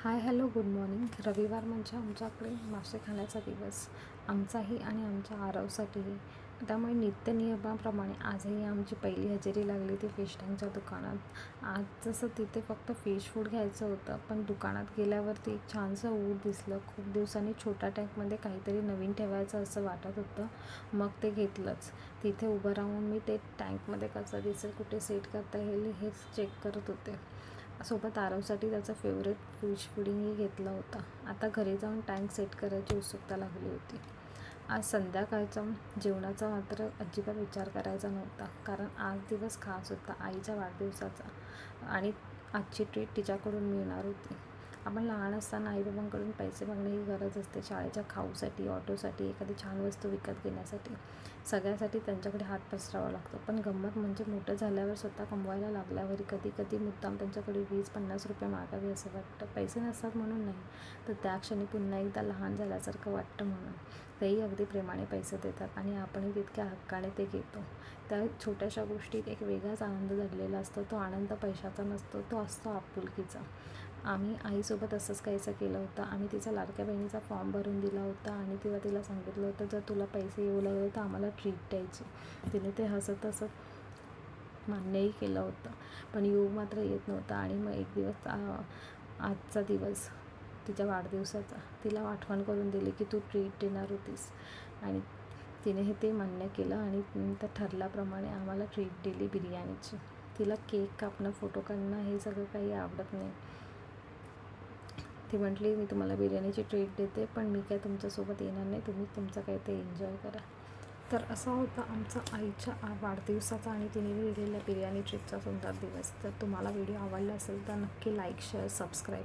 Hi hello good morning. रविवार म्हणजे आमच्याकडे मासे खाण्याचा दिवस, आमचाही आणि आमच्या आरवसाठीही. त्यामुळे नित्यनियमाप्रमाणे आजही आमची पहिली हजेरी लागली ती फिश टँकच्या दुकानात. आज जसं तिथे फक्त फिश फूड घ्यायचं होतं, पण दुकानात गेल्यावरती एक छानसं ऊठ दिसलं. खूप दिवसांनी छोट्या टँकमध्ये काहीतरी नवीन ठेवायचं असं वाटत होतं, मग ते घेतलंच. तिथे उभं राहून मी ते टँकमध्ये कसं दिसेल, कुठे सेट करता येईल हेच चेक करत होते. सोबत आरवसाठी त्याचं फेवरेट फिश पुडिंगही घेतलं होतं. आता घरी जाऊन टँक सेट करायची उत्सुकता लागली होती. आज संध्याकाळचा जेवणाचा मात्र अजिबात विचार करायचा नव्हता, कारण आज दिवस खास होता, आईच्या वाढदिवसाचा, आणि आजची ट्रीट तिच्याकडून मिळणार होती. आपण लहान असताना आईबाबांकडून पैसे मागणे ही गरज असते, शाळेच्या खाऊसाठी, ऑटोसाठी, एखादी छान वस्तू विकत घेण्यासाठी. सगळ्यासाठी त्यांच्याकडे हात पसरावा लागतो. पण गंमत म्हणजे मोठं झाल्यावर, स्वतः कमवायला लागल्यावर कधी कधी मुद्दाम त्यांच्याकडे 20-50 रुपये मागावे असं वाटतं. पैसे नसतात म्हणून नाही, तर त्या क्षणी पुन्हा एकदा लहान झाल्यासारखं वाटतं म्हणून. तेही अगदी प्रेमाने पैसे देतात आणि आपणही तितक्या हक्काने ते घेतो. त्या छोट्याशा गोष्टीत एक वेगळाच आनंद दडलेला असतो. तो आनंद पैशाचा नसतो, तो असतो आपुलकीचा. आम्ही आईसोबत असंच काहीसं केलं होतं. आम्ही तिचा लाडक्या बहिणीचा फॉर्म भरून दिला होता आणि तेव्हा तिला सांगितलं होतं, जर तुला पैसे येऊ लागले तर आम्हाला ट्रीट द्यायची. तिने ते हसत हसत मान्यही केलं होतं, पण येऊ मात्र येत नव्हता. आणि मग एक दिवस आजचा दिवस तिच्या वाढदिवसाचा, तिला आठवण करून दिली की तू ट्रीट देणार होतीस, आणि तिने हे ते मान्य केलं आणि त्या ठरल्याप्रमाणे आम्हाला ट्रीट दिली बिर्याणीची. तिला केक कापणं, फोटो काढणं हे सगळं काही आवडत नाही. ती म्हटली, मी तुम्हाला बिर्याणीची ट्रीट देते, पण मी काय तुमच्यासोबत येणार नाही, तुम्ही तुमचं काही ते एन्जॉय करा. तर असा होता आमचा आईच्या वाढदिवसाचा आणि तिने दिलेल्या बिर्याणी ट्रीटचा सुंदर दिवस. जर तुम्हाला व्हिडिओ आवडला असेल तर नक्की लाईक, शेअर, सबस्क्राईब